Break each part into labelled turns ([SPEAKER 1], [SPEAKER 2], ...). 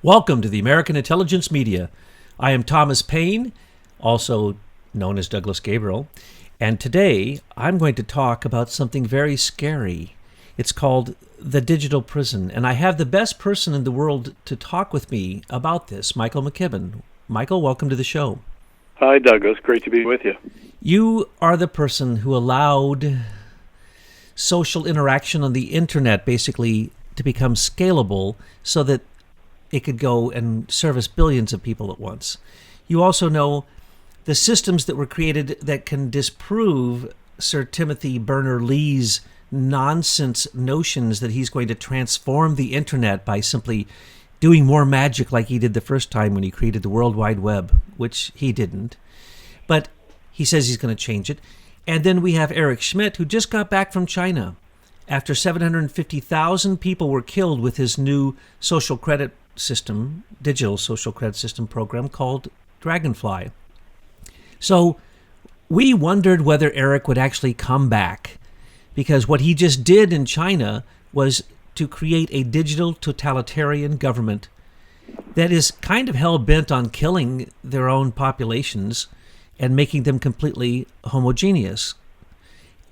[SPEAKER 1] Welcome to the American Intelligence Media. I am Thomas Paine, also known as Douglas Gabriel, and today I'm going to talk about something very scary. It's called the digital prison, and I have the best person in the world to talk with me about this, Michael McKibben. Michael, welcome to the show.
[SPEAKER 2] Hi, Douglas. Great to be with you.
[SPEAKER 1] You are the person who allowed social interaction on the internet basically to become scalable so that it could go and service billions of people at once. You also know the systems that were created that can disprove Sir Timothy Berners-Lee's nonsense notions that he's going to transform the internet by simply doing more magic like he did the first time when he created the World Wide Web, which he didn't. But he says he's going to change it. And then we have Eric Schmidt, who just got back from China after 750,000 people were killed with his new social credit system, digital social credit system program called Dragonfly. So we wondered whether Eric would actually come back, because what he just did in China was to create a digital totalitarian government that is kind of hell-bent on killing their own populations and making them completely homogeneous.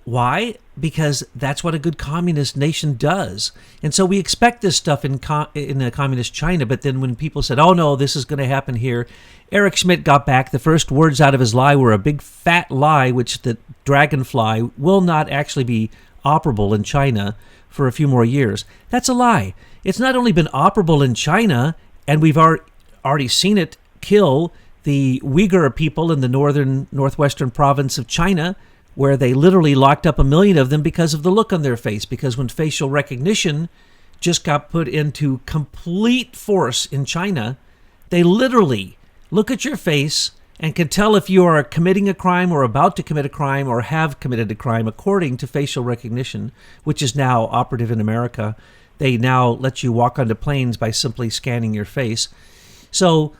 [SPEAKER 1] Why? Because that's what a good communist nation does. And so we expect this stuff in the communist China, but then when people said, oh no, this is going to happen here, Eric Schmidt got back. The first words out of his lie were a big fat lie, which the Dragonfly will not actually be operable in China for a few more years. That's a lie. It's not only been operable in China, and we've already seen it kill the Uyghur people in the northwestern province of China, where they literally locked up 1 million of them because of the look on their face. Because when facial recognition just got put into complete force in China, they literally look at your face and can tell if you are committing a crime or about to commit a crime or have committed a crime according to facial recognition, which is now operative in America. They now let you walk onto planes by simply scanning your face. So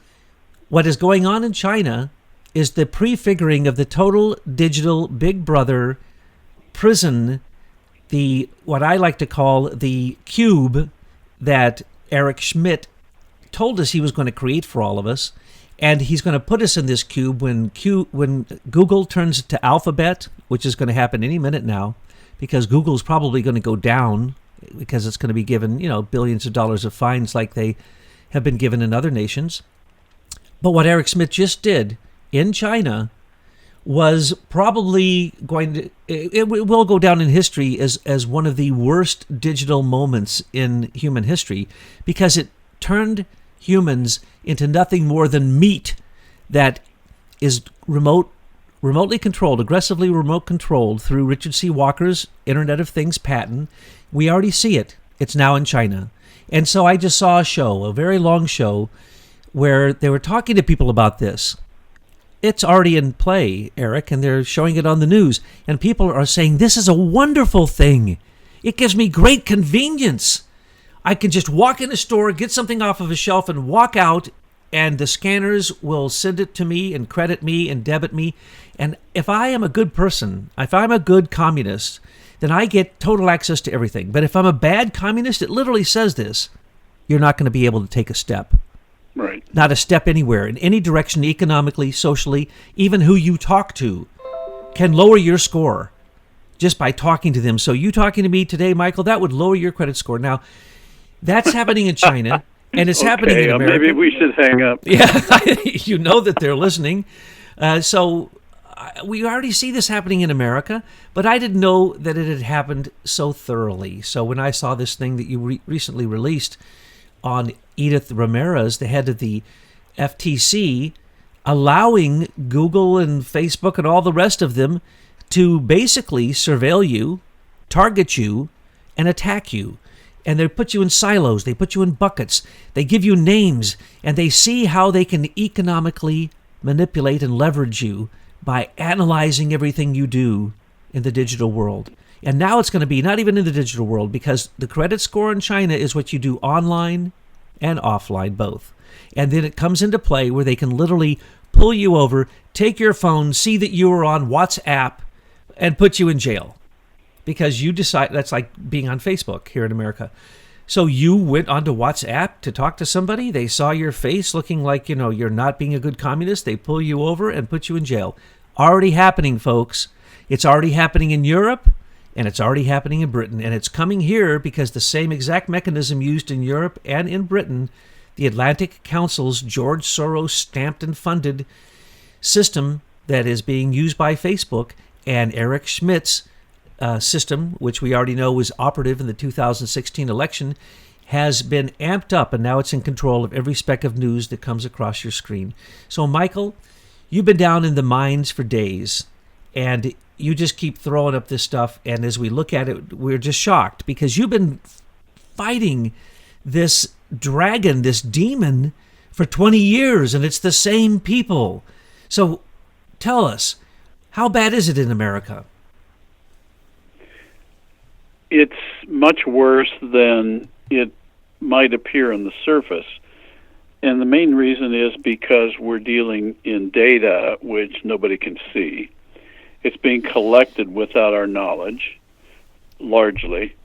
[SPEAKER 1] what is going on in China is the prefiguring of the total digital Big Brother prison, the what I like to call the cube that Eric Schmidt told us he was going to create for all of us. And he's going to put us in this cube when Google turns to Alphabet, which is going to happen any minute now, because Google's probably going to go down because it's going to be given, billions of dollars of fines like they have been given in other nations. But what Eric Schmidt just did in China was probably going to, it will go down in history as one of the worst digital moments in human history, because it turned humans into nothing more than meat that is remotely controlled, aggressively remote controlled through Richard C. Walker's Internet of Things patent. We already see it. It's now in China. And so I just saw a very long show, where they were talking to people about this. It's already in play, Eric, and they're showing it on the news. And people are saying, this is a wonderful thing. It gives me great convenience. I can just walk in a store, get something off of a shelf, and walk out, and the scanners will send it to me and credit me and debit me. And if I am a good person, if I'm a good communist, then I get total access to everything. But if I'm a bad communist, it literally says this: you're not going to be able to take a step.
[SPEAKER 2] Right.
[SPEAKER 1] Not a step anywhere, in any direction, economically, socially. Even who you talk to can lower your score just by talking to them. So you talking to me today, Michael, that would lower your credit score. Now, that's happening in China, and it's happening in America.
[SPEAKER 2] Maybe we should hang up.
[SPEAKER 1] Yeah, you know that they're listening. So we already see this happening in America, but I didn't know that it had happened so thoroughly. So when I saw this thing that you recently released on Edith Ramirez, the head of the FTC, allowing Google and Facebook and all the rest of them to basically surveil you, target you, and attack you. And they put you in silos, they put you in buckets, they give you names, and they see how they can economically manipulate and leverage you by analyzing everything you do in the digital world. And now it's going to be not even in the digital world, because the credit score in China is what you do online and offline, both. And then it comes into play where they can literally pull you over, take your phone, see that you are on WhatsApp, and put you in jail because you decide. That's like being on Facebook here in America. So you went onto WhatsApp to talk to somebody. They saw your face looking like, you're not being a good communist. They pull you over and put you in jail. Already happening, folks. It's already happening in Europe, and it's already happening in Britain. And it's coming here because the same exact mechanism used in Europe and in Britain, the Atlantic Council's George Soros stamped and funded system that is being used by Facebook, and Eric Schmidt's system, which we already know was operative in the 2016 election, has been amped up, and now it's in control of every speck of news that comes across your screen. So, Michael, you've been down in the mines for days, and you just keep throwing up this stuff, and as we look at it, we're just shocked, because you've been fighting this dragon, this demon, for 20 years, and it's the same people. So, tell us, how bad is it in America?
[SPEAKER 2] It's much worse than it might appear on the surface. And the main reason is because we're dealing in data which nobody can see. It's being collected without our knowledge, largely,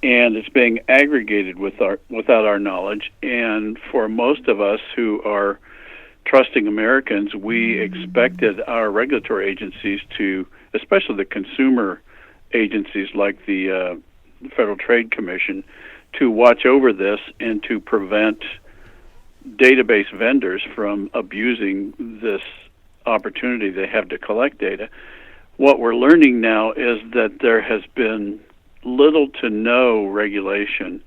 [SPEAKER 2] and it's being aggregated without our knowledge. And for most of us who are trusting Americans, we expected our regulatory agencies to, especially the consumer agencies like the Federal Trade Commission, to watch over this and to prevent database vendors from abusing this opportunity they have to collect data. What we're learning now is that there has been little to no regulation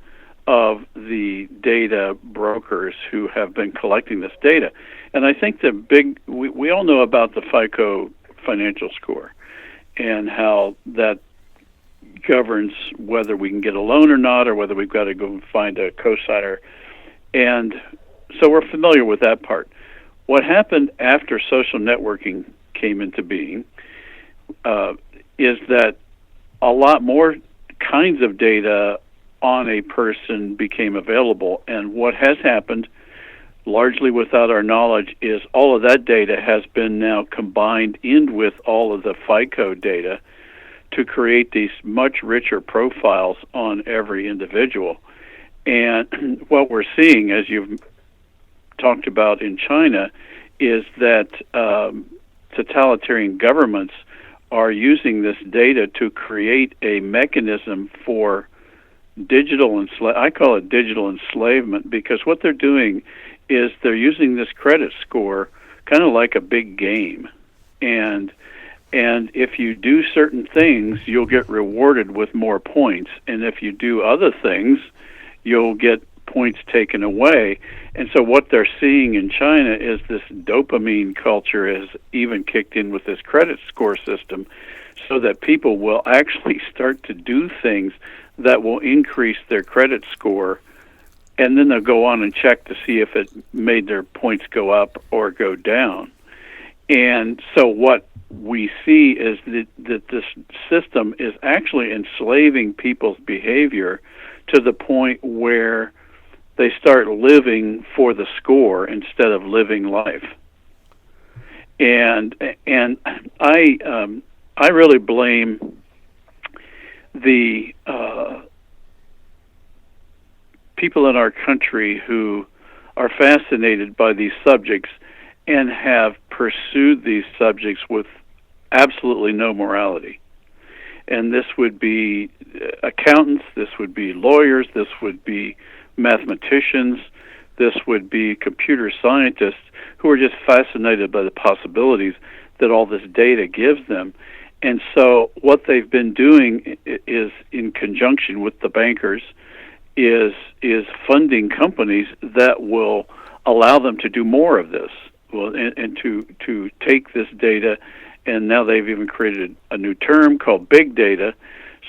[SPEAKER 2] of the data brokers who have been collecting this data. And I think we all know about the FICO financial score and how that governs whether we can get a loan or not, or whether we've got to go find a cosigner. And so we're familiar with that part. What happened after social networking came into being is that a lot more kinds of data on a person became available. And what has happened, largely without our knowledge, is all of that data has been now combined in with all of the FICO data to create these much richer profiles on every individual. And what we're seeing, as you've talked about in China, is that totalitarian governments are using this data to create a mechanism for I call it digital enslavement, because what they're doing is they're using this credit score kind of like a big game. And if you do certain things, you'll get rewarded with more points. And if you do other things, you'll get points taken away. And so what they're seeing in China is this dopamine culture has even kicked in with this credit score system, so that people will actually start to do things that will increase their credit score, and then they'll go on and check to see if it made their points go up or go down. And so what we see is that this system is actually enslaving people's behavior to the point where they start living for the score instead of living life. And I really blame the people in our country who are fascinated by these subjects and have pursued these subjects with absolutely no morality. And this would be accountants, this would be lawyers, this would be mathematicians, this would be computer scientists who are just fascinated by the possibilities that all this data gives them. And so what they've been doing is, in conjunction with the bankers, is funding companies that will allow them to do more of this. Well, and to take this data, and now they've even created a new term called big data.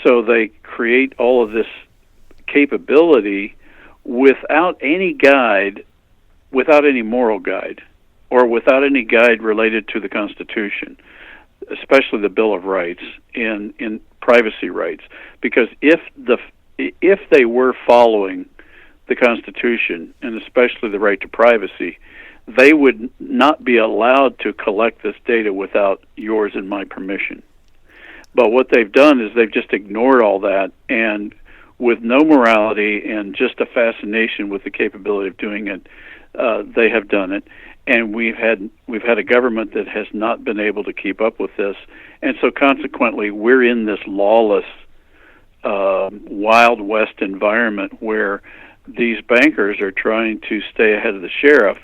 [SPEAKER 2] So they create all of this capability without any guide, without any moral guide, or without any guide related to the Constitution, especially the Bill of Rights and in privacy rights. Because if they were following the Constitution, and especially the right to privacy, they would not be allowed to collect this data without yours and my permission. But what they've done is they've just ignored all that, and with no morality and just a fascination with the capability of doing it. They have done it, and we've had a government that has not been able to keep up with this, and so consequently, we're in this lawless, Wild West environment where these bankers are trying to stay ahead of the sheriff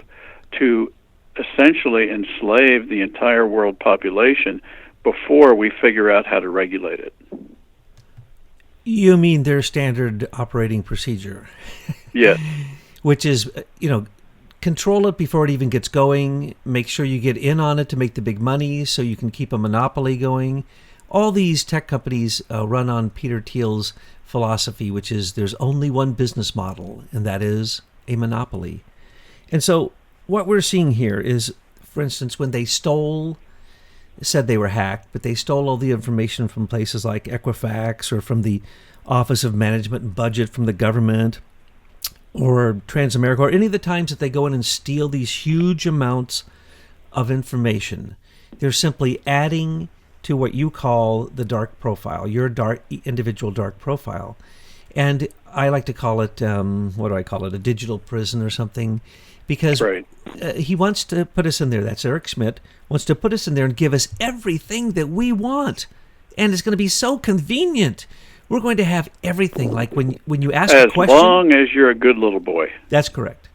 [SPEAKER 2] to essentially enslave the entire world population before we figure out how to regulate it.
[SPEAKER 1] You mean their standard operating procedure?
[SPEAKER 2] Yes.
[SPEAKER 1] Which is, control it before it even gets going, make sure you get in on it to make the big money so you can keep a monopoly going. All these tech companies run on Peter Thiel's philosophy, which is there's only one business model, and that is a monopoly. And so what we're seeing here is, for instance, when they said they were hacked, but they stole all the information from places like Equifax or from the Office of Management and Budget from the government or Transamerica, or any of the times that they go in and steal these huge amounts of information, they're simply adding to what you call the dark profile, your individual dark profile. And I like to call it, a digital prison or something, because
[SPEAKER 2] right.
[SPEAKER 1] He wants to put us in there. That's Eric Schmidt, wants to put us in there and give us everything that we want. And it's going to be so convenient. We're going to have everything. Like when you ask a question.
[SPEAKER 2] As long as you're a good little boy.
[SPEAKER 1] That's correct.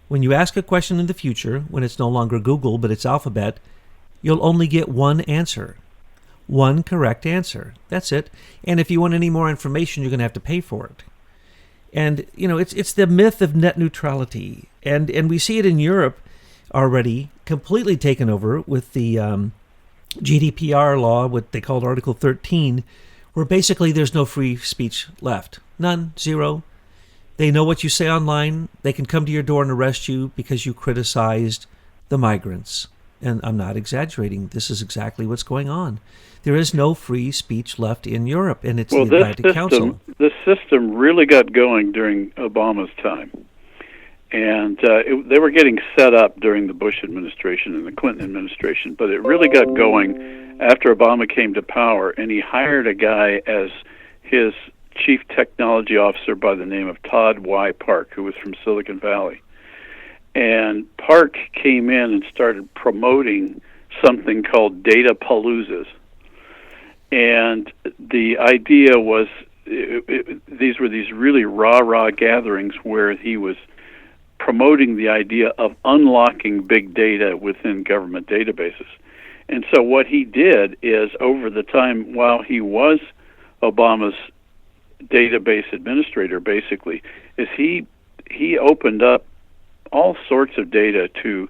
[SPEAKER 1] When you ask a question in the future, when it's no longer Google, but it's Alphabet, you'll only get one answer. One correct answer. That's it. And if you want any more information, you're going to have to pay for it. And, it's the myth of net neutrality. And we see it in Europe already, completely taken over with the GDPR law, what they called Article 13, where basically there's no free speech left. None. Zero. They know what you say online. They can come to your door and arrest you because you criticized the migrants. And I'm not exaggerating. This is exactly what's going on. There is no free speech left in Europe, and it's the Atlantic Council.
[SPEAKER 2] This system really got going during Obama's time. And they were getting set up during the Bush administration and the Clinton administration, but it really got going after Obama came to power, and he hired a guy as his chief technology officer by the name of Todd Y. Park, who was from Silicon Valley. And Park came in and started promoting something called data paloozas. And the idea was these were these really rah-rah gatherings where he was promoting the idea of unlocking big data within government databases. And so what he did is, over the time while he was Obama's database administrator, basically, is he opened up all sorts of data to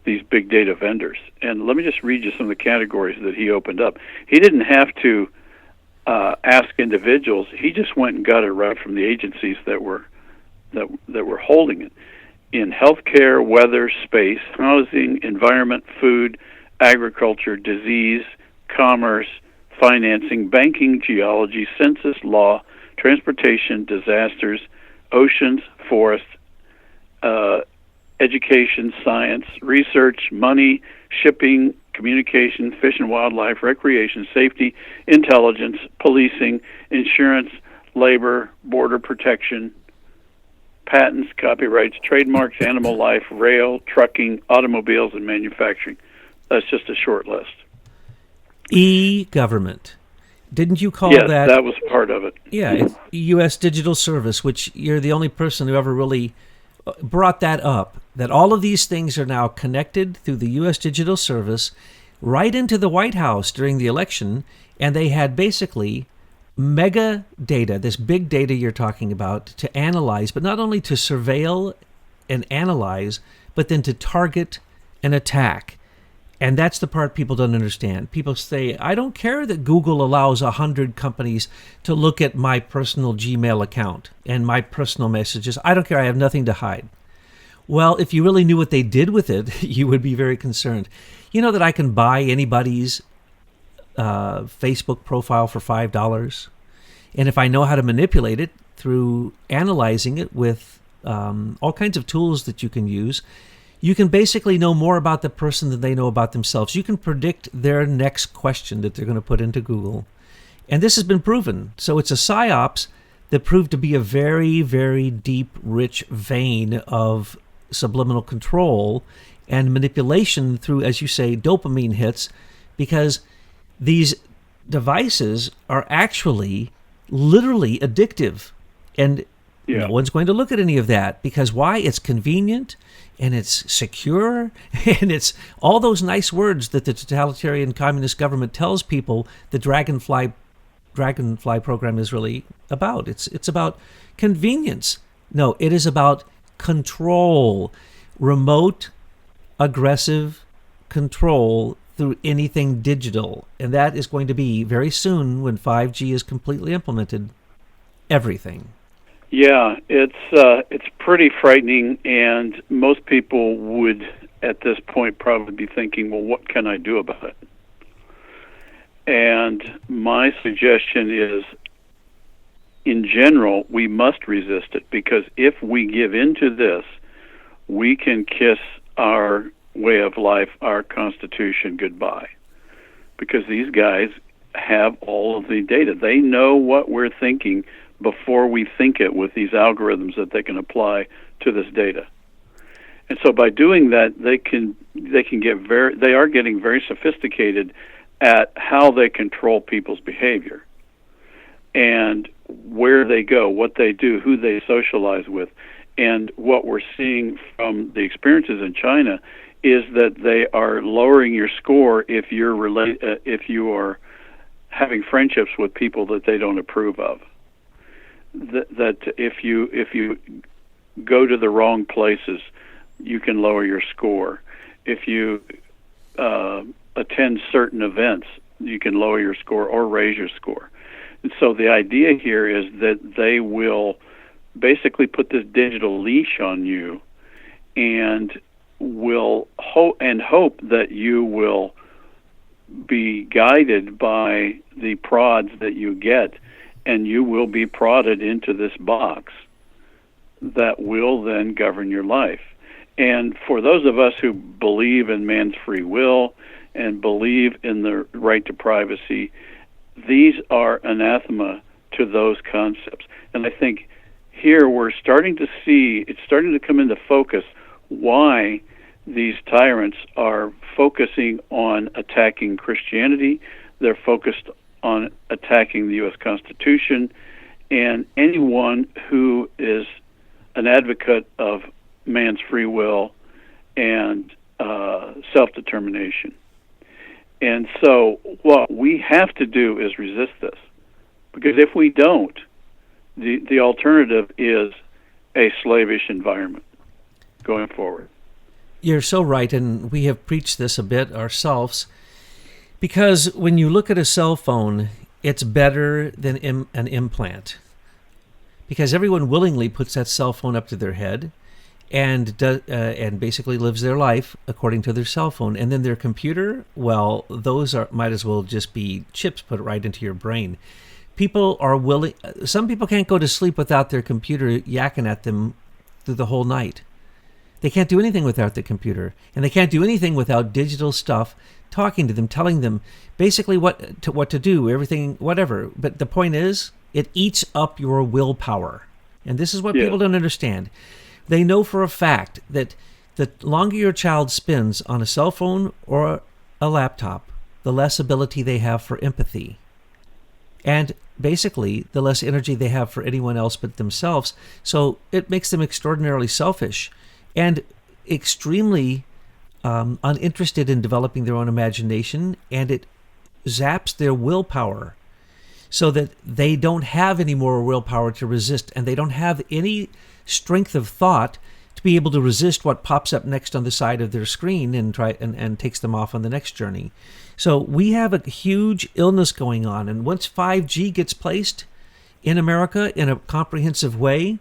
[SPEAKER 2] these big data vendors. And let me just read you some of the categories that he opened up. He didn't have to ask individuals. He just went and got it right from the agencies that were holding it. In healthcare, weather, space, housing, environment, food, agriculture, disease, commerce, financing, banking, geology, census, law, transportation, disasters, oceans, forests, education, science, research, money, shipping, communication, fish and wildlife, recreation, safety, intelligence, policing, insurance, labor, border protection, patents, copyrights, trademarks, animal life, rail, trucking, automobiles, and manufacturing. That's just a short list.
[SPEAKER 1] E-government. Didn't you call
[SPEAKER 2] that?
[SPEAKER 1] Yes,
[SPEAKER 2] that was part of it.
[SPEAKER 1] Yeah, it's U.S. Digital Service, which you're the only person who ever really brought that up, that all of these things are now connected through the U.S. Digital Service right into the White House during the election, and they had basically mega data, this big data you're talking about, to analyze, but not only to surveil and analyze, but then to target and attack. And that's the part people don't understand. People say, I don't care that Google allows 100 companies to look at my personal Gmail account and my personal messages. I don't care. I have nothing to hide. Well, if you really knew what they did with it, you would be very concerned. You know that I can buy anybody's Facebook profile for $5? And if I know how to manipulate it through analyzing it with all kinds of tools that you can use, you can basically know more about the person than they know about themselves. You can predict their next question that they're going to put into Google. And this has been proven. So it's a psyops that proved to be a very, very deep, rich vein of subliminal control and manipulation through, as you say, dopamine hits, because these devices are actually literally addictive. And no one's going to look at any of that, because why? It's convenient and it's secure and it's all those nice words that the totalitarian communist government tells people the Dragonfly program is really about. It's about convenience. No, it is about control, remote, aggressive control through anything digital. And that is going to be very soon, when 5G is completely implemented, everything.
[SPEAKER 2] Yeah, it's pretty frightening, and most people would, at this point, probably be thinking, well, what can I do about it? And my suggestion is, in general, we must resist it, because if we give in to this, we can kiss our way of life, our Constitution, goodbye. Because these guys have all of the data. They know what we're thinking before we think it, with these algorithms that they can apply to this data. And so by doing that, they are getting very sophisticated at how they control people's behavior and where they go, what they do, who they socialize with. And what we're seeing from the experiences in China is that they are lowering your score if you are having friendships with people that they don't approve of. That if you go to the wrong places, you can lower your score. If you attend certain events, you can lower your score or raise your score. And so the idea here is that they will basically put this digital leash on you, and will hope that you will be guided by the prods that you get, and you will be prodded into this box that will then govern your life. And for those of us who believe in man's free will and believe in the right to privacy, these are anathema to those concepts. And I think here we're starting to see, it's starting to come into focus why these tyrants are focusing on attacking Christianity. They're focused on attacking the U.S. Constitution and anyone who is an advocate of man's free will and self-determination. And so what we have to do is resist this, because if we don't, the alternative is a slavish environment going forward.
[SPEAKER 1] You're so right, and we have preached this a bit ourselves, because when you look at a cell phone, it's better than an implant, because everyone willingly puts that cell phone up to their head and basically lives their life according to their cell phone. And then their computer, well, those might as well just be chips put right into your brain. People are willing. Some people can't go to sleep without their computer yakking at them through the whole night. They can't do anything without the computer, and they can't do anything without digital stuff talking to them, telling them basically what to do, everything, whatever. But the point is, it eats up your willpower, and this is what people don't understand. They know for a fact that the longer your child spends on a cell phone or a laptop, the less ability they have for empathy, and basically the less energy they have for anyone else but themselves. So it makes them extraordinarily selfish and extremely uninterested in developing their own imagination, and it zaps their willpower so that they don't have any more willpower to resist, and they don't have any strength of thought to be able to resist what pops up next on the side of their screen and takes them off on the next journey. So we have a huge illness going on, and once 5G gets placed in America in a comprehensive way,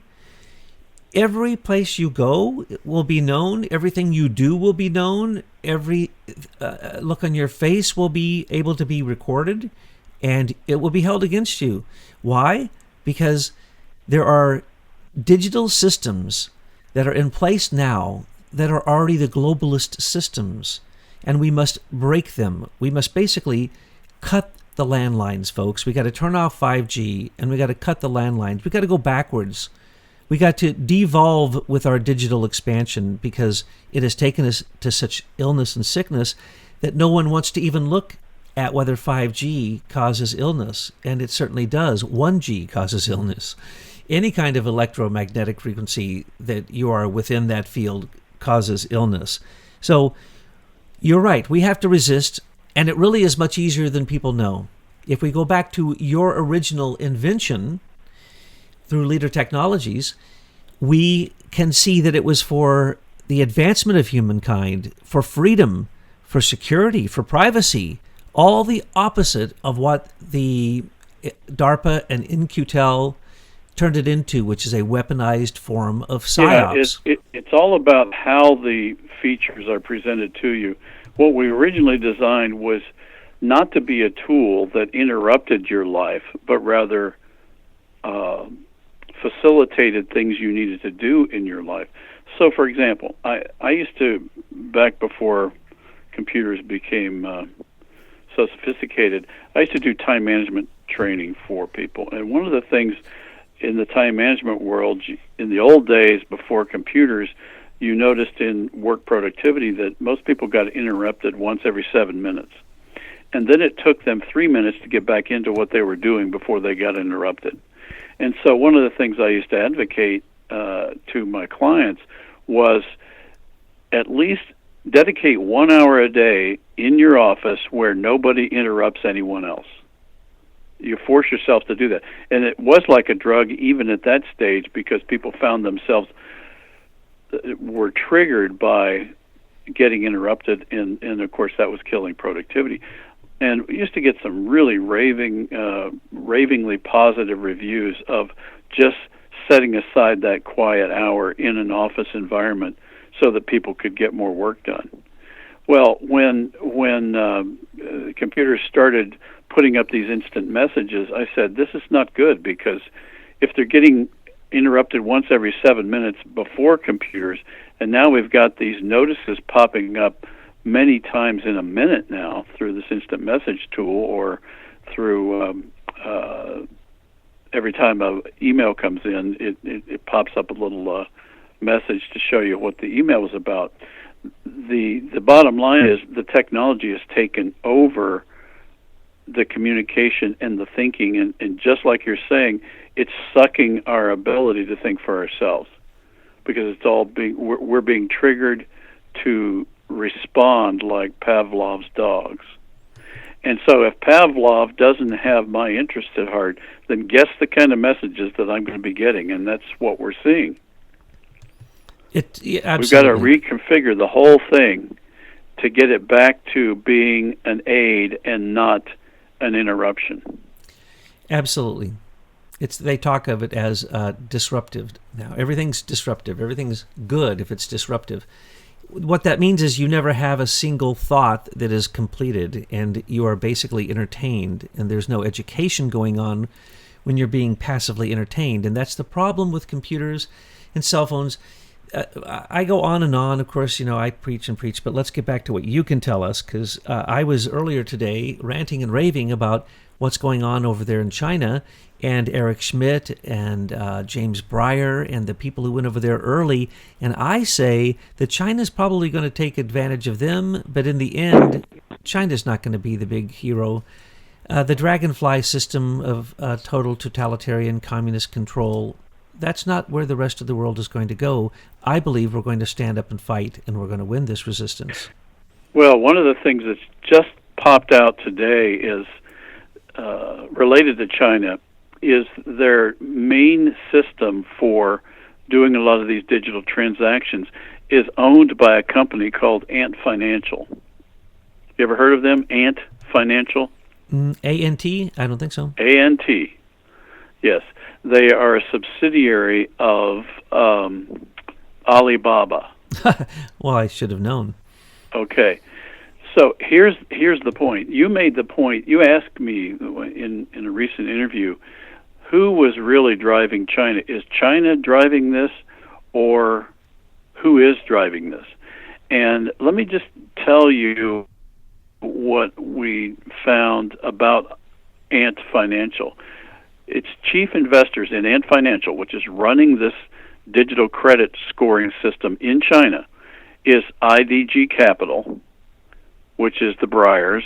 [SPEAKER 1] every place you go will be known. Everything you do will be known. Every look on your face will be able to be recorded, and it will be held against you. Why? Because there are digital systems that are in place now that are already the globalist systems, and we must break them. We must basically cut the landlines, folks. We got to turn off 5G, and we got to cut the landlines. We got to go backwards. We got to devolve with our digital expansion because it has taken us to such illness and sickness that no one wants to even look at whether 5G causes illness, and it certainly does. 1G causes illness. Any kind of electromagnetic frequency that you are within that field causes illness. So you're right. We have to resist, and it really is much easier than people know. If we go back to your original invention through Leader Technologies, we can see that it was for the advancement of humankind, for freedom, for security, for privacy, all the opposite of what the DARPA and In-Q-Tel turned it into, which is a weaponized form of psyops.
[SPEAKER 2] Yeah, it's all about how the features are presented to you. What we originally designed was not to be a tool that interrupted your life, but rather facilitated things you needed to do in your life. So, for example, I used to, back before computers became so sophisticated, I used to do time management training for people. And one of the things in the time management world, in the old days before computers, you noticed in work productivity that most people got interrupted once every 7 minutes. And then it took them 3 minutes to get back into what they were doing before they got interrupted. And so one of the things I used to advocate to my clients was at least dedicate 1 hour a day in your office where nobody interrupts anyone else. You force yourself to do that. And it was like a drug even at that stage because people found themselves were triggered by getting interrupted, and of course that was killing productivity. And we used to get some really ravingly positive reviews of just setting aside that quiet hour in an office environment so that people could get more work done. Well, when computers started putting up these instant messages, I said, this is not good, because if they're getting interrupted once every 7 minutes before computers, and now we've got these notices popping up many times in a minute now through this instant message tool, or through every time an email comes in, it pops up a little message to show you what the email is about. The bottom line is the technology has taken over the communication and the thinking, and just like you're saying, it's sucking our ability to think for ourselves, because it's all we're being triggered to respond like Pavlov's dogs. And so if Pavlov doesn't have my interest at heart, then guess the kind of messages that I'm going to be getting, and that's what we're seeing.
[SPEAKER 1] We've
[SPEAKER 2] got to reconfigure the whole thing to get it back to being an aid and not an interruption.
[SPEAKER 1] Absolutely. They talk of it as disruptive now. Everything's disruptive. Everything's good if it's disruptive. What that means is you never have a single thought that is completed, and you are basically entertained, and there's no education going on when you're being passively entertained. And that's the problem with computers and cell phones. I go on and on. Of course, I preach and preach, but let's get back to what you can tell us, because I was earlier today ranting and raving about what's going on over there in China, and Eric Schmidt and James Breyer and the people who went over there early. And I say that China's probably going to take advantage of them, but in the end, China's not going to be the big hero. The dragonfly system of total totalitarian communist control, that's not where the rest of the world is going to go. I believe we're going to stand up and fight, and we're going to win this resistance.
[SPEAKER 2] Well, one of the things that's just popped out today is related to China, is their main system for doing a lot of these digital transactions is owned by a company called Ant Financial. You ever heard of them, Ant Financial?
[SPEAKER 1] A-N-T? I don't think so.
[SPEAKER 2] A-N-T, yes. They are a subsidiary of Alibaba.
[SPEAKER 1] Well, I should have known.
[SPEAKER 2] Okay. So here's the point. You made the point. You asked me in a recent interview, who was really driving China? Is China driving this, or who is driving this? And let me just tell you what we found about Ant Financial. Its chief investors in Ant Financial, which is running this digital credit scoring system in China, is IDG Capital, which is the Breyers,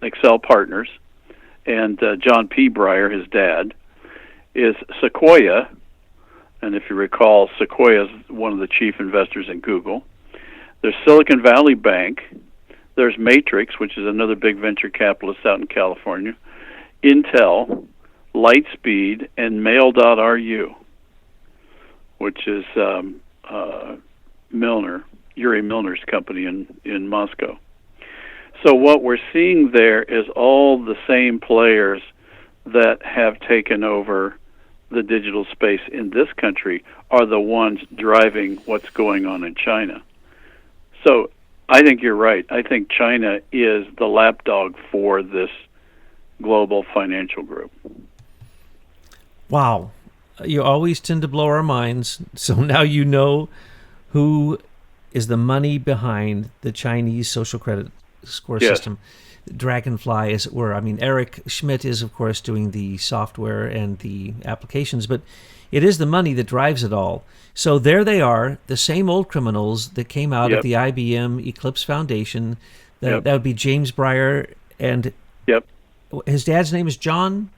[SPEAKER 2] Excel Partners, and John P. Breyer, his dad, is Sequoia, and if you recall, Sequoia is one of the chief investors in Google. There's Silicon Valley Bank. There's Matrix, which is another big venture capitalist out in California. Intel, Lightspeed, and Mail.ru, which is Yuri Milner's company in Moscow. So what we're seeing there is all the same players that have taken over the digital space in this country are the ones driving what's going on in China. So I think you're right. I think China is the lapdog for this global financial group.
[SPEAKER 1] Wow. You always tend to blow our minds. So now you know who is the money behind the Chinese social credit score system. Dragonfly, as it were. I mean, Eric Schmidt is, of course, doing the software and the applications, but it is the money that drives it all. So there they are, the same old criminals that came out of the IBM Eclipse Foundation. That would be James Breyer and his dad's name is John?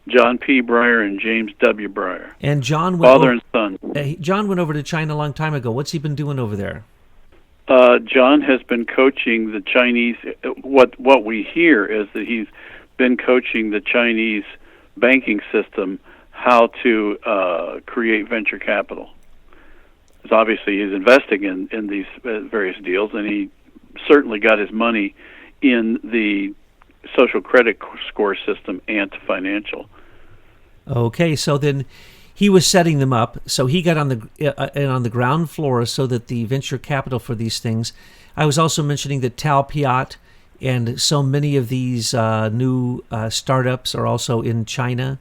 [SPEAKER 2] John P. Breyer and James W. Breyer.
[SPEAKER 1] And John went
[SPEAKER 2] father and son.
[SPEAKER 1] John went over to China a long time ago. What's he been doing over there?
[SPEAKER 2] John has been coaching the Chinese. What we hear is that he's been coaching the Chinese banking system how to create venture capital. Because obviously he's investing in these various deals, and he certainly got his money in the social credit score system, Ant Financial.
[SPEAKER 1] Okay, so then he was setting them up. So he got on the ground floor so that the venture capital for these things. I was also mentioning that Tal Piat and so many of these new startups are also in China,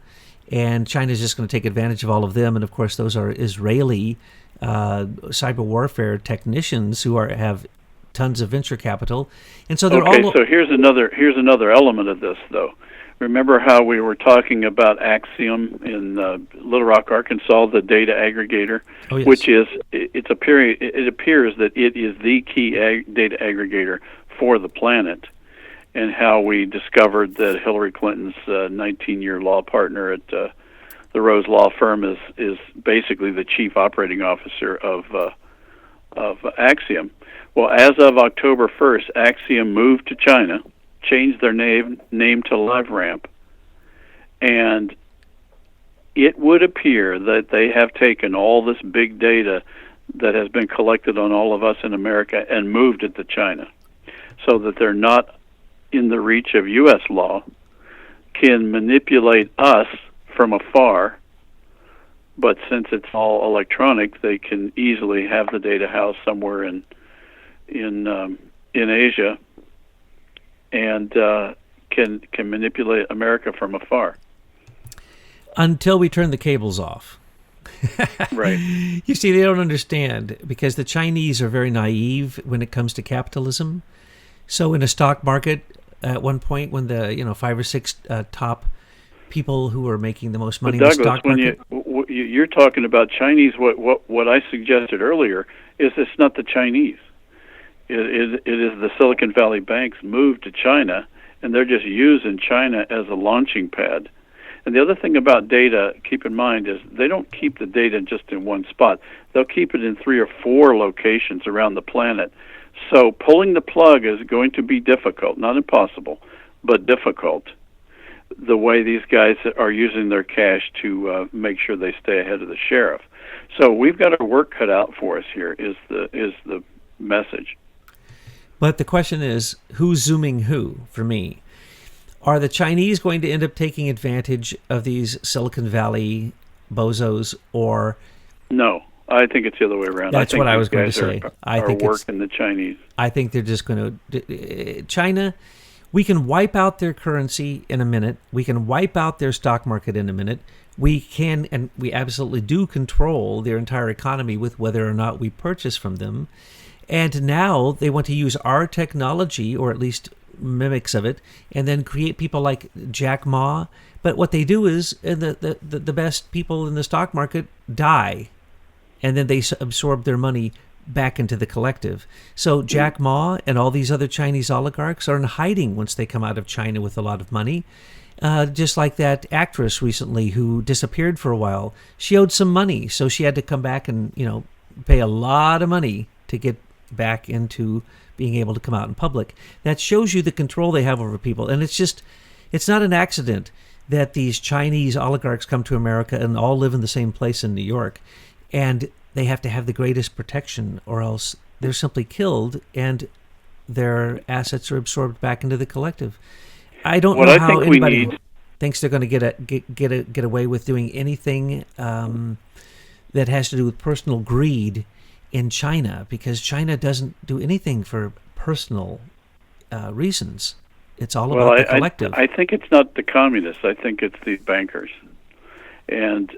[SPEAKER 1] and China is just going to take advantage of all of them. And of course, those are Israeli cyber warfare technicians who have tons of venture capital, and so they're all.
[SPEAKER 2] So here's another element of this, though. Remember how we were talking about Axiom in Little Rock, Arkansas, the data aggregator, which is it appears that it is the key data aggregator for the planet, and how we discovered that Hillary Clinton's 19-year law partner at the Rose Law Firm is basically the chief operating officer of Axiom. Well, as of October 1st, Axiom moved to China, changed their name to LiveRamp, and it would appear that they have taken all this big data that has been collected on all of us in America and moved it to China, so that they're not in the reach of U.S. law, can manipulate us from afar, but since it's all electronic, they can easily have the data housed somewhere in Asia, and can manipulate America from afar.
[SPEAKER 1] Until we turn the cables off.
[SPEAKER 2] Right.
[SPEAKER 1] You see, they don't understand, because the Chinese are very naive when it comes to capitalism. So in a stock market, at one point when the 5 or 6 top people who are making the most money in the stock market.
[SPEAKER 2] When you're talking about Chinese, what I suggested earlier is it's not the Chinese. It is the Silicon Valley banks moved to China, and they're just using China as a launching pad. And the other thing about data, keep in mind, is they don't keep the data just in one spot. They'll keep it in 3 or 4 locations around the planet. So pulling the plug is going to be difficult, not impossible, but difficult, the way these guys are using their cash to make sure they stay ahead of the sheriff. So we've got our work cut out for us here, is the message.
[SPEAKER 1] But the question is, who's zooming who, for me? Are the Chinese going to end up taking advantage of these Silicon Valley bozos, or...
[SPEAKER 2] No, I think it's the other way around.
[SPEAKER 1] That's what I was going to say.
[SPEAKER 2] I think working the Chinese.
[SPEAKER 1] I think they're just going to... China, we can wipe out their currency in a minute. We can wipe out their stock market in a minute. We can, and we absolutely do, control their entire economy with whether or not we purchase from them. And now they want to use our technology, or at least mimics of it, and then create people like Jack Ma. But what they do is the best people in the stock market die, and then they absorb their money back into the collective. So Jack Ma and all these other Chinese oligarchs are in hiding once they come out of China with a lot of money. Just like that actress recently who disappeared for a while. She owed some money, so she had to come back and, pay a lot of money to get back into being able to come out in public. That shows you the control they have over people. And it's not an accident that these Chinese oligarchs come to America and all live in the same place in New York. And they have to have the greatest protection, or else they're simply killed and their assets are absorbed back into the collective. I don't know how anybody thinks they're going to get away with doing anything that has to do with personal greed in China, because China doesn't do anything for personal reasons. It's all about the collective.
[SPEAKER 2] I think it's not the communists. I think it's the bankers. And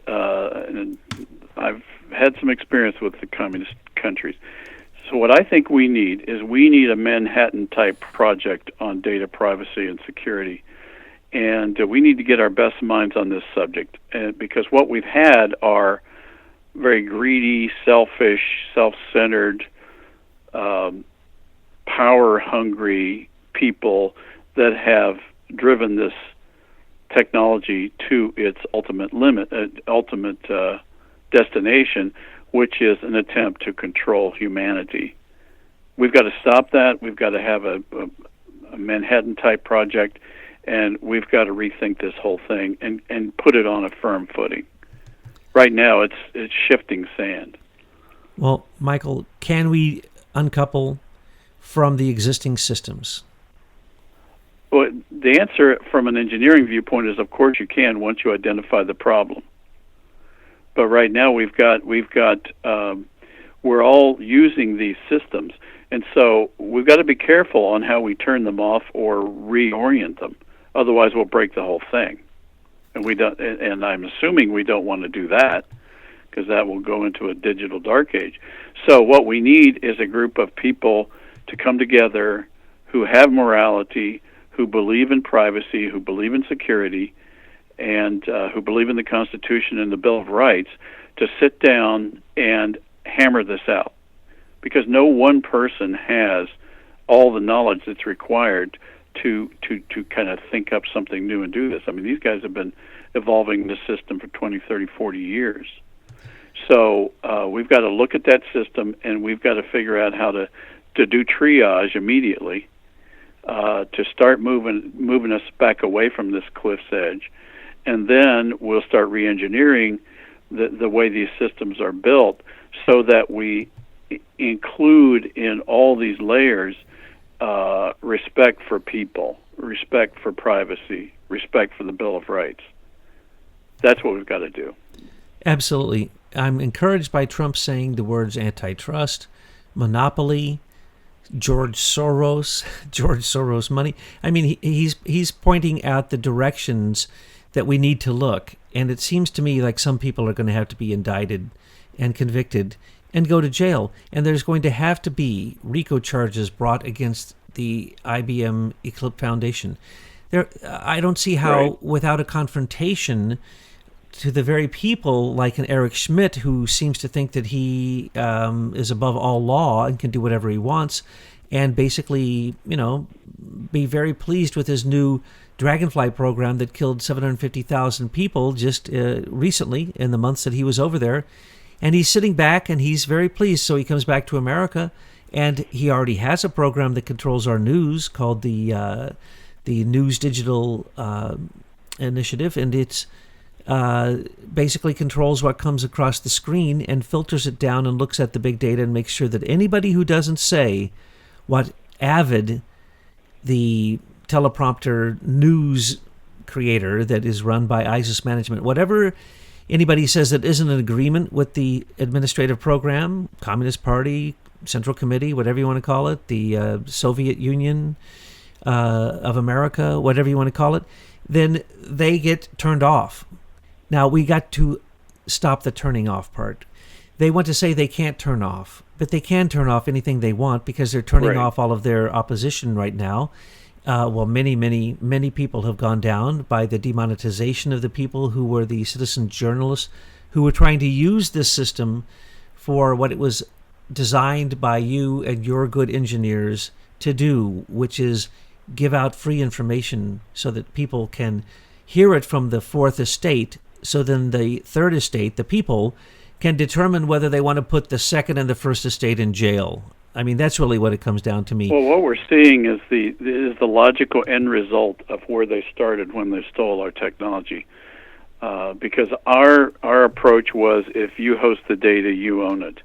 [SPEAKER 2] I've had some experience with the communist countries. So what I think we need is a Manhattan-type project on data privacy and security. And we need to get our best minds on this subject. Because what we've had are very greedy, selfish, self-centered, power-hungry people that have driven this technology to its ultimate destination, which is an attempt to control humanity. We've got to stop that. We've got to have a Manhattan-type project, and we've got to rethink this whole thing and put it on a firm footing. Right now, it's shifting sand.
[SPEAKER 1] Well, Michael, can we uncouple from the existing systems?
[SPEAKER 2] Well, the answer from an engineering viewpoint is, of course, you can once you identify the problem. But right now we're all using these systems, and so we've got to be careful on how we turn them off or reorient them. Otherwise, we'll break the whole thing, and we don't. And I'm assuming we don't want to do that, because that will go into a digital dark age. So what we need is a group of people to come together who have morality, who believe in privacy, who believe in security, and who believe in the Constitution and the Bill of Rights, to sit down and hammer this out. Because no one person has all the knowledge that's required to kind of think up something new and do this. I mean, these guys have been evolving the system for 20, 30, 40 years. So we've got to look at that system, and we've got to figure out how to do triage immediately, to start moving us back away from this cliff's edge. And then we'll start re-engineering the way these systems are built, so that we include in all these layers respect for people, respect for privacy, respect for the Bill of Rights. That's what we've got to do.
[SPEAKER 1] Absolutely. I'm encouraged by Trump saying the words antitrust, monopoly, George Soros money. I mean, he's pointing out the directions that we need to look. And it seems to me like some people are going to have to be indicted and convicted and go to jail. And there's going to have to be RICO charges brought against the IBM Eclipse Foundation. I don't see how, without a confrontation to the very people like an Eric Schmidt, who seems to think that he is above all law and can do whatever he wants, and basically, be very pleased with his new Dragonfly program that killed 750,000 people just recently in the months that he was over there. And he's sitting back and he's very pleased. So he comes back to America, and he already has a program that controls our news called the News Digital Initiative. And it's basically controls what comes across the screen and filters it down and looks at the big data and makes sure that anybody who doesn't say what Avid, the teleprompter news creator that is run by ISIS management, whatever anybody says that isn't in agreement with the administrative program, Communist Party, Central Committee, whatever you want to call it, the Soviet Union of America, whatever you want to call it, then they get turned off. Now, we got to stop the turning off part. They want to say they can't turn off, but they can turn off anything they want because they're turning off all of their opposition right now. Well, many people have gone down by the demonetization of the people who were the citizen journalists who were trying to use this system for what it was designed by you and your good engineers to do, which is give out free information so that people can hear it from the fourth estate, so then the third estate, the people, can determine whether they want to put the second and the first estate in jail. I mean, that's really what it comes down to me.
[SPEAKER 2] Well, what we're seeing is the logical end result of where they started when they stole our technology. Because our approach was, if you host the data, you own it.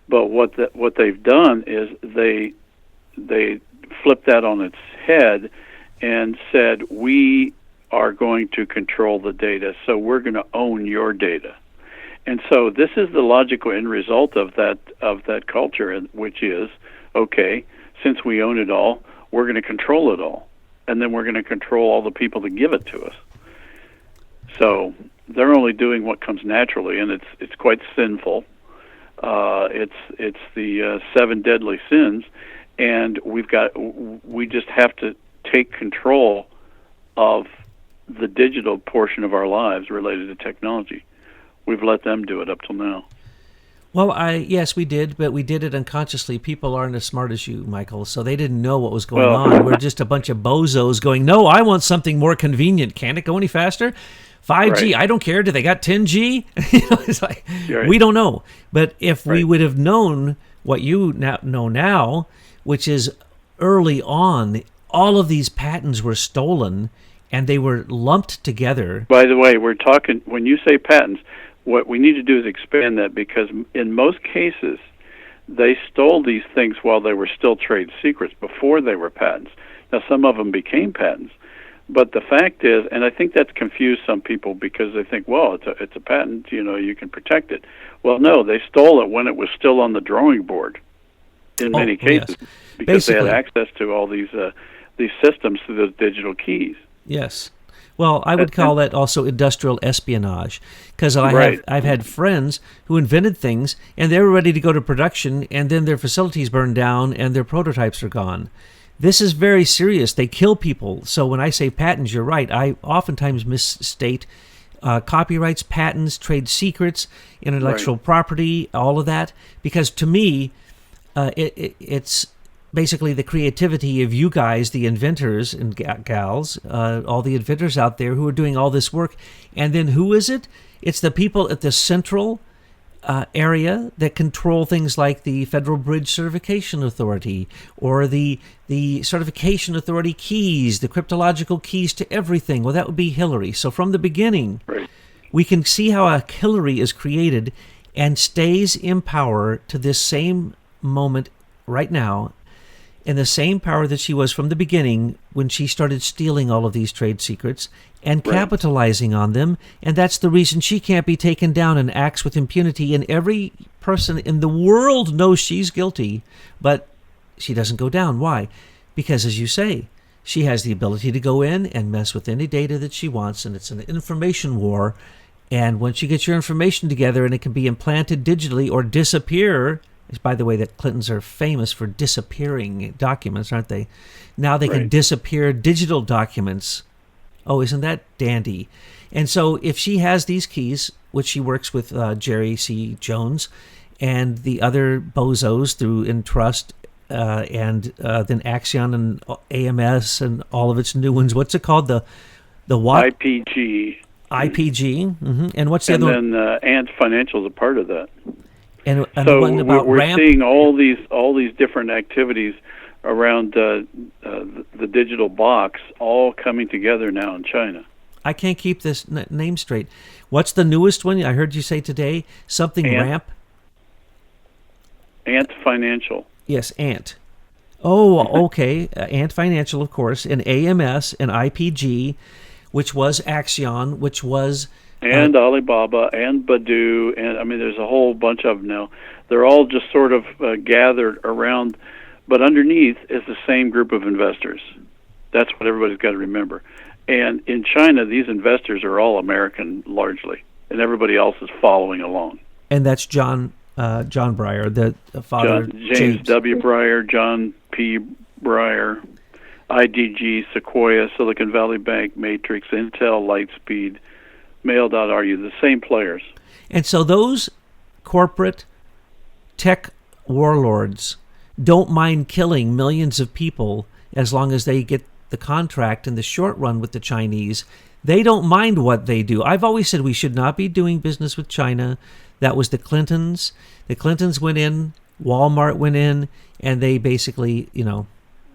[SPEAKER 2] But what they've done is they flipped that on its head and said, we are going to control the data, so we're going to own your data. And so this is the logical end result of that culture, which is, okay, since we own it all, we're going to control it all, and then we're going to control all the people that give it to us. So they're only doing what comes naturally, and it's quite sinful. It's the 7 deadly sins, and we just have to take control of the digital portion of our lives related to technology. We've let them do it up till now.
[SPEAKER 1] Well, yes, we did, but we did it unconsciously. People aren't as smart as you, Michael, so they didn't know what was going on. We're just a bunch of bozos going, no, I want something more convenient. Can't it go any faster? 5G, right. I don't care. Do they got 10G? It's like, right. We don't know. But if we would have known what you know now, which is early on, all of these patents were stolen, and they were lumped together.
[SPEAKER 2] By the way, we're talking, when you say patents, what we need to do is expand that, because in most cases, they stole these things while they were still trade secrets, before they were patents. Now, some of them became patents, but the fact is, and I think that's confused some people, because they think, well, it's a patent, you can protect it. Well, no, they stole it when it was still on the drawing board, in many cases, yes. Because they had access to all these systems through those digital keys.
[SPEAKER 1] Yes. Well, I would call that also industrial espionage, because I've had friends who invented things, and they were ready to go to production, and then their facilities burned down, and their prototypes are gone. This is very serious. They kill people. So when I say patents, you're right. I oftentimes misstate copyrights, patents, trade secrets, intellectual property, all of that, because to me, it's basically the creativity of you guys, the inventors and gals, all the inventors out there who are doing all this work. And then who is it? It's the people at the central area that control things like the Federal Bridge Certification Authority, or the Certification Authority keys, the cryptological keys to everything. Well, that would be Hillary. So from the beginning, we can see how a Hillary is created and stays in power to this same moment right now, in the same power that she was from the beginning when she started stealing all of these trade secrets and capitalizing on them. And that's the reason she can't be taken down and acts with impunity. And every person in the world knows she's guilty, but she doesn't go down. Why? Because, as you say, she has the ability to go in and mess with any data that she wants, and it's an information war. And once you get your information together, and it can be implanted digitally or disappear. By the way, that Clintons are famous for disappearing documents, aren't they? Now they can disappear digital documents. Oh, isn't that dandy? And so if she has these keys, which she works with Jerry C. Jones and the other bozos through Entrust and then Axion and AMS and all of its new ones, what's it called? The what?
[SPEAKER 2] IPG.
[SPEAKER 1] IPG. Mm-hmm. And what's the other one?
[SPEAKER 2] And then Ant Financial is a part of that.
[SPEAKER 1] And
[SPEAKER 2] so
[SPEAKER 1] the one about
[SPEAKER 2] we're
[SPEAKER 1] ramp?
[SPEAKER 2] Seeing all these different activities around the digital box all coming together now in China.
[SPEAKER 1] I can't keep this name straight. What's the newest one? I heard you say today something ramp.
[SPEAKER 2] Ant Financial.
[SPEAKER 1] Yes, Ant. Oh, okay. Ant Financial, of course, and AMS and IPG, which was Axion, which was.
[SPEAKER 2] And Alibaba and Baidu, and I mean, there's a whole bunch of them now. They're all just sort of gathered around, but underneath is the same group of investors. That's what everybody's got to remember. And in China, these investors are all American largely, and everybody else is following along.
[SPEAKER 1] And that's John Breyer, the father.
[SPEAKER 2] James W. Breyer, John P. Breyer. IDG, Sequoia, Silicon Valley Bank, Matrix, Intel, Lightspeed, Mail.ru, the same players.
[SPEAKER 1] And so those corporate tech warlords don't mind killing millions of people as long as they get the contract in the short run with the Chinese. They don't mind what they do. I've always said we should not be doing business with China. That was the Clintons. The Clintons went in, Walmart went in, and they basically,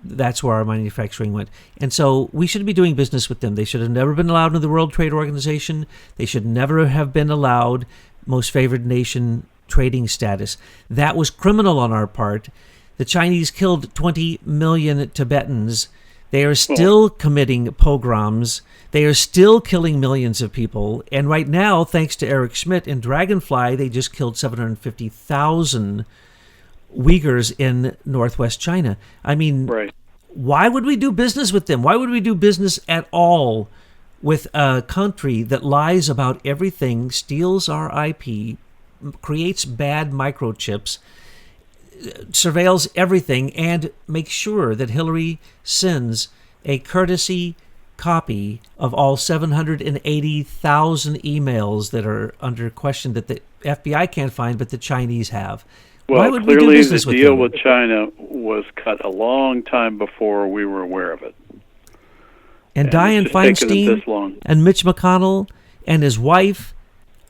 [SPEAKER 1] that's where our manufacturing went. And so we shouldn't be doing business with them. They should have never been allowed into the World Trade Organization. They should never have been allowed most favored nation trading status. That was criminal on our part. The Chinese killed 20 million Tibetans. They are still committing pogroms. They are still killing millions of people. And right now, thanks to Eric Schmidt and Dragonfly, they just killed 750,000 Uyghurs in northwest China. I mean,
[SPEAKER 2] right.
[SPEAKER 1] Why would we do business with them? Why would we do business at all with a country that lies about everything, steals our IP, creates bad microchips, surveils everything, and makes sure that Hillary sends a courtesy copy of all 780,000 emails that are under question that the FBI can't find, but the Chinese have?
[SPEAKER 2] Well,
[SPEAKER 1] Why would
[SPEAKER 2] clearly
[SPEAKER 1] we do business
[SPEAKER 2] the
[SPEAKER 1] with
[SPEAKER 2] deal
[SPEAKER 1] them?
[SPEAKER 2] with China was cut a long time before we were aware of it.
[SPEAKER 1] And
[SPEAKER 2] it's
[SPEAKER 1] Dianne
[SPEAKER 2] just taken them
[SPEAKER 1] Feinstein
[SPEAKER 2] this long.
[SPEAKER 1] and Mitch McConnell and his wife.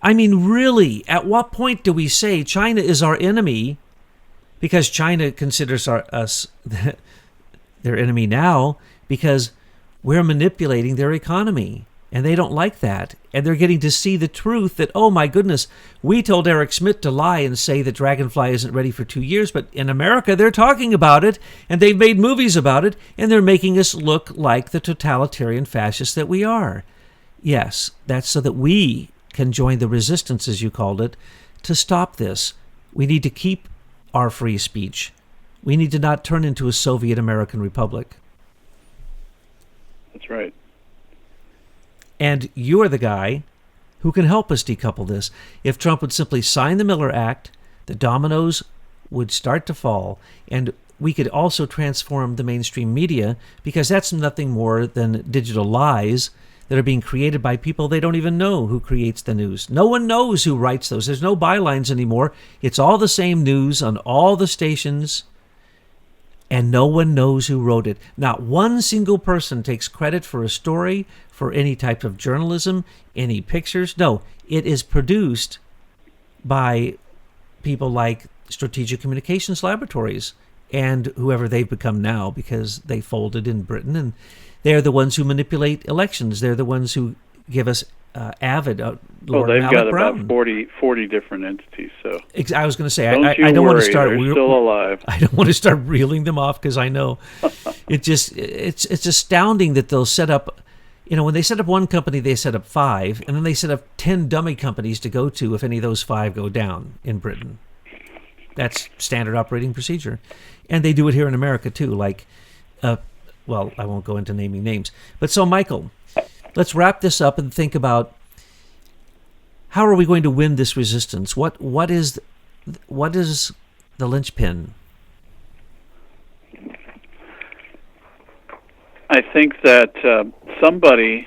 [SPEAKER 1] I mean, really, at what point do we say China is our enemy because China considers us their enemy now because we're manipulating their economy? And they don't like that. And they're getting to see the truth that, oh my goodness, we told Eric Schmidt to lie and say that Dragonfly isn't ready for 2 years, but in America they're talking about it, and they've made movies about it, and they're making us look like the totalitarian fascists that we are. Yes, that's so that we can join the resistance, as you called it, to stop this. We need to keep our free speech. We need to not turn into a Soviet American republic.
[SPEAKER 2] That's right.
[SPEAKER 1] And you're the guy who can help us decouple this. If Trump would simply sign the Miller Act, the dominoes would start to fall. And we could also transform the mainstream media, because that's nothing more than digital lies that are being created by people they don't even know who creates the news. No one knows who writes those. There's no bylines anymore. It's all the same news on all the stations, and no one knows who wrote it. Not one single person takes credit for a story, for any type of journalism, any pictures. No, it is produced by people like Strategic Communications Laboratories and whoever they've become now, because they folded in Britain, and they're the ones who manipulate elections. They're the ones who give us Avid, Lord
[SPEAKER 2] they've
[SPEAKER 1] Malloch
[SPEAKER 2] got
[SPEAKER 1] Brown.
[SPEAKER 2] about 40 different entities. So
[SPEAKER 1] I was going to say, I
[SPEAKER 2] you
[SPEAKER 1] don't want
[SPEAKER 2] worry,
[SPEAKER 1] to start.
[SPEAKER 2] they're still alive.
[SPEAKER 1] I don't want to start reeling them off, because I know it's astounding that they'll set up. When they set up one company, they set up 5, and then they set up 10 dummy companies to go to if any of those 5 go down in Britain. That's standard operating procedure, and they do it here in America too. Like, well, I won't go into naming names, but so Michael, let's wrap this up and think about how are we going to win this resistance? What is the linchpin?
[SPEAKER 2] I think that somebody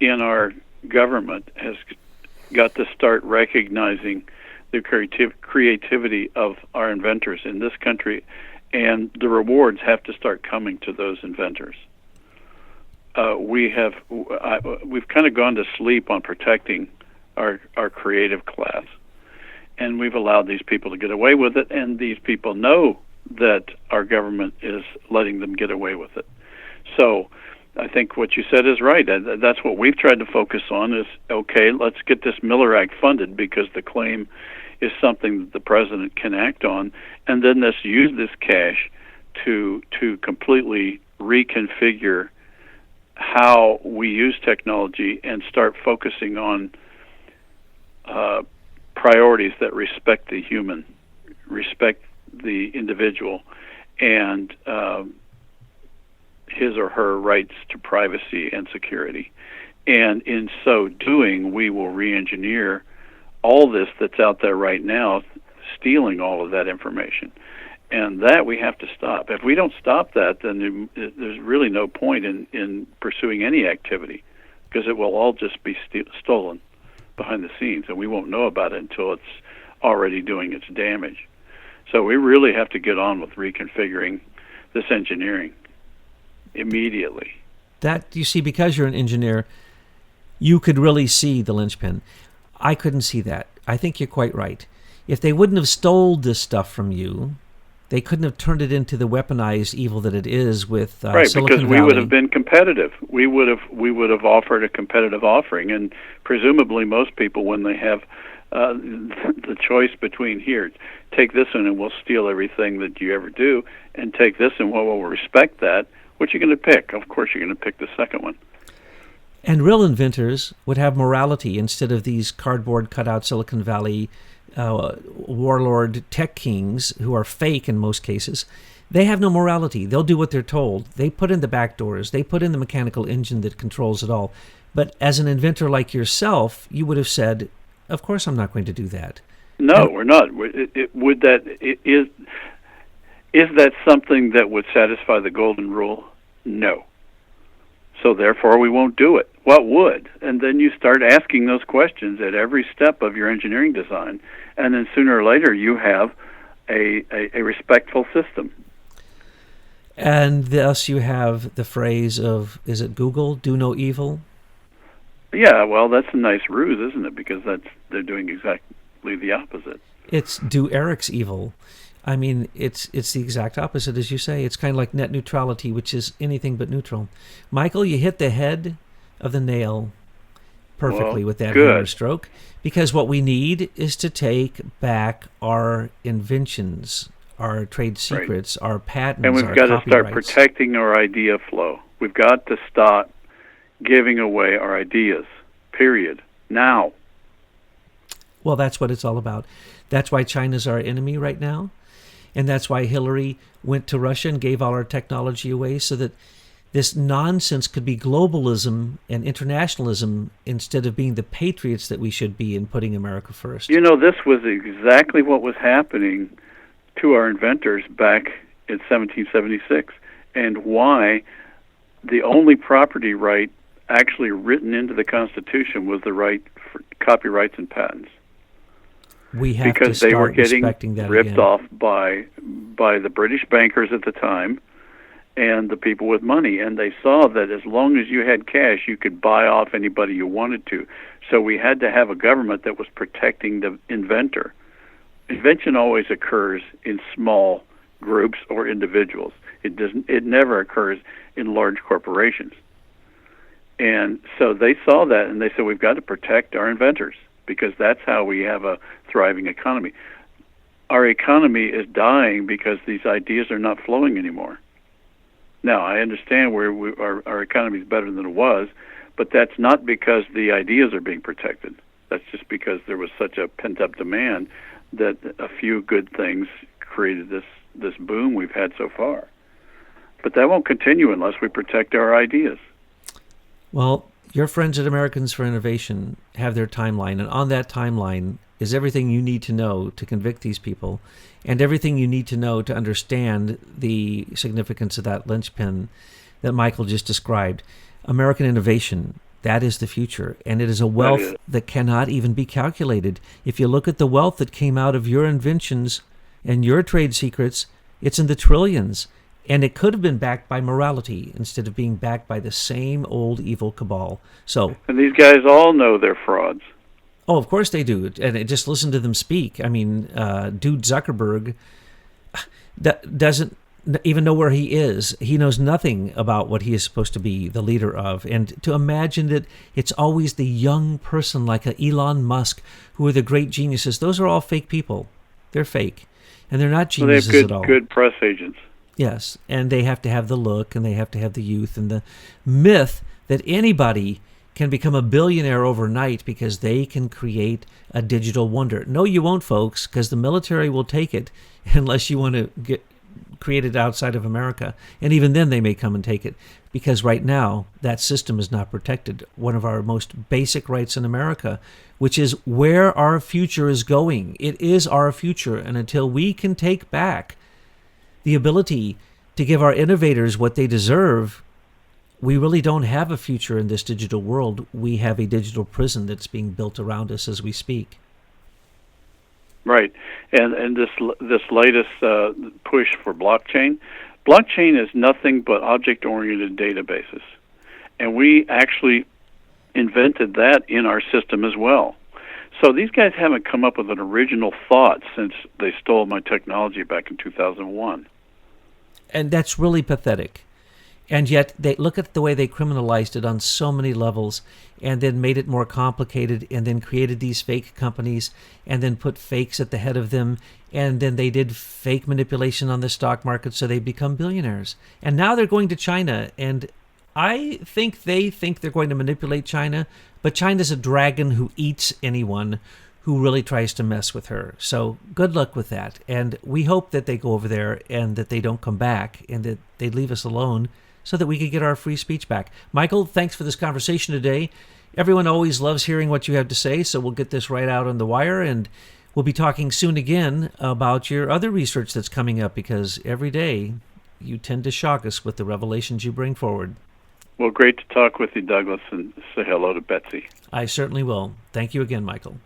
[SPEAKER 2] in our government has got to start recognizing the creativity of our inventors in this country, and the rewards have to start coming to those inventors. We've kind of gone to sleep on protecting our creative class, and we've allowed these people to get away with it, and these people know that our government is letting them get away with it. So I think what you said is right. That's what we've tried to focus on is, okay, let's get this Miller Act funded, because the claim is something that the president can act on, and then let's use this cash to completely reconfigure how we use technology and start focusing on priorities that respect the human, respect the individual, and his or her rights to privacy and security. And in so doing, we will re-engineer all this that's out there right now, stealing all of that information. And that we have to stop. If we don't stop that, then there's really no point in pursuing any activity, because it will all just be stolen behind the scenes, and we won't know about it until it's already doing its damage. So we really have to get on with reconfiguring this engineering immediately.
[SPEAKER 1] That, you see, because you're an engineer, you could really see the linchpin. I couldn't see that. I think you're quite right. If they wouldn't have stole this stuff from you, they couldn't have turned it into the weaponized evil that it is with
[SPEAKER 2] right,
[SPEAKER 1] Silicon
[SPEAKER 2] because we
[SPEAKER 1] Valley.
[SPEAKER 2] would have been competitive. We would have offered a competitive offering, and presumably most people, when they have the choice between, here, take this one and we'll steal everything that you ever do, and take this and we'll respect that, what are you going to pick? Of course you're going to pick the second one.
[SPEAKER 1] And real inventors would have morality instead of these cardboard cutout Silicon Valley warlord tech kings who are fake in most cases. They have no morality. They'll do what they're told. They put in the back doors. They put in the mechanical engine that controls it all. But as an inventor like yourself, you would have said, of course I'm not going to do that.
[SPEAKER 2] No, we're not. Is that something that would satisfy the golden rule? No. So therefore we won't do it. What would? And then you start asking those questions at every step of your engineering design, and then sooner or later you have a respectful system.
[SPEAKER 1] And thus you have the phrase of, is it Google, do no evil?
[SPEAKER 2] Yeah, well, that's a nice ruse, isn't it? Because they're doing exactly the opposite.
[SPEAKER 1] It's do Eric's evil. I mean, it's the exact opposite, as you say. It's kind of like net neutrality, which is anything but neutral. Michael, you hit the head of the nail perfectly with that hammer stroke, because what we need is to take back our inventions, our trade secrets, our patents,
[SPEAKER 2] and we've got to start protecting our idea flow. We've got to stop giving away our ideas, period, now.
[SPEAKER 1] Well, that's what it's all about. That's why China's our enemy right now. And that's why Hillary went to Russia and gave all our technology away, so that this nonsense could be globalism and internationalism instead of being the patriots that we should be in putting America first.
[SPEAKER 2] You know, this was exactly what was happening to our inventors back in 1776, and why the only property right actually written into the Constitution was the right for copyrights and patents.
[SPEAKER 1] We have
[SPEAKER 2] because
[SPEAKER 1] to
[SPEAKER 2] they were
[SPEAKER 1] start
[SPEAKER 2] getting
[SPEAKER 1] respecting that
[SPEAKER 2] ripped
[SPEAKER 1] again.
[SPEAKER 2] off by the British bankers at the time and the people with money, and they saw that as long as you had cash, you could buy off anybody you wanted to. So we had to have a government that was protecting the inventor. Invention always occurs in small groups or individuals. It never occurs in large corporations. And so they saw that, and they said, we've got to protect our inventors, because that's how we have a thriving economy. Our economy is dying because these ideas are not flowing anymore. Now, I understand our economy is better than it was, but that's not because the ideas are being protected. That's just because there was such a pent-up demand that a few good things created this boom we've had so far. But that won't continue unless we protect our ideas.
[SPEAKER 1] Well, your friends at Americans for Innovation have their timeline, and on that timeline is everything you need to know to convict these people, and everything you need to know to understand the significance of that linchpin that Michael just described. American innovation, that is the future, and it is a wealth that cannot even be calculated. If you look at the wealth that came out of your inventions and your trade secrets, it's in the trillions. And it could have been backed by morality instead of being backed by the same old evil cabal.
[SPEAKER 2] And these guys all know they're frauds.
[SPEAKER 1] Oh, of course they do. And just listen to them speak. I mean, dude Zuckerberg doesn't even know where he is. He knows nothing about what he is supposed to be the leader of. And to imagine that it's always the young person like Elon Musk who are the great geniuses, those are all fake people. They're fake. And they're not geniuses
[SPEAKER 2] at
[SPEAKER 1] all.
[SPEAKER 2] Good press agents.
[SPEAKER 1] Yes, and they have to have the look, and they have to have the youth, and the myth that anybody can become a billionaire overnight because they can create a digital wonder. No, you won't, folks, because the military will take it unless you want to create it outside of America. And even then they may come and take it, because right now that system is not protected. One of our most basic rights in America, which is where our future is going. It is our future, and until we can take back the ability to give our innovators what they deserve, we really don't have a future in this digital world. We have a digital prison that's being built around us as we speak.
[SPEAKER 2] Right, and this latest push for blockchain is nothing but object-oriented databases, and we actually invented that in our system as well. So these guys haven't come up with an original thought since they stole my technology back in 2001.
[SPEAKER 1] And that's really pathetic. And yet, they look at the way they criminalized it on so many levels, and then made it more complicated, and then created these fake companies, and then put fakes at the head of them, and then they did fake manipulation on the stock market so they become billionaires. And now they're going to China, and I think they think they're going to manipulate China, but China's a dragon who eats anyone who really tries to mess with her. So good luck with that. And we hope that they go over there and that they don't come back and that they leave us alone so that we could get our free speech back. Michael, thanks for this conversation today. Everyone always loves hearing what you have to say, so we'll get this right out on the wire, and we'll be talking soon again about your other research that's coming up, because every day you tend to shock us with the revelations you bring forward.
[SPEAKER 2] Well, great to talk with you, Douglas, and say hello to Betsy.
[SPEAKER 1] I certainly will. Thank you again, Michael.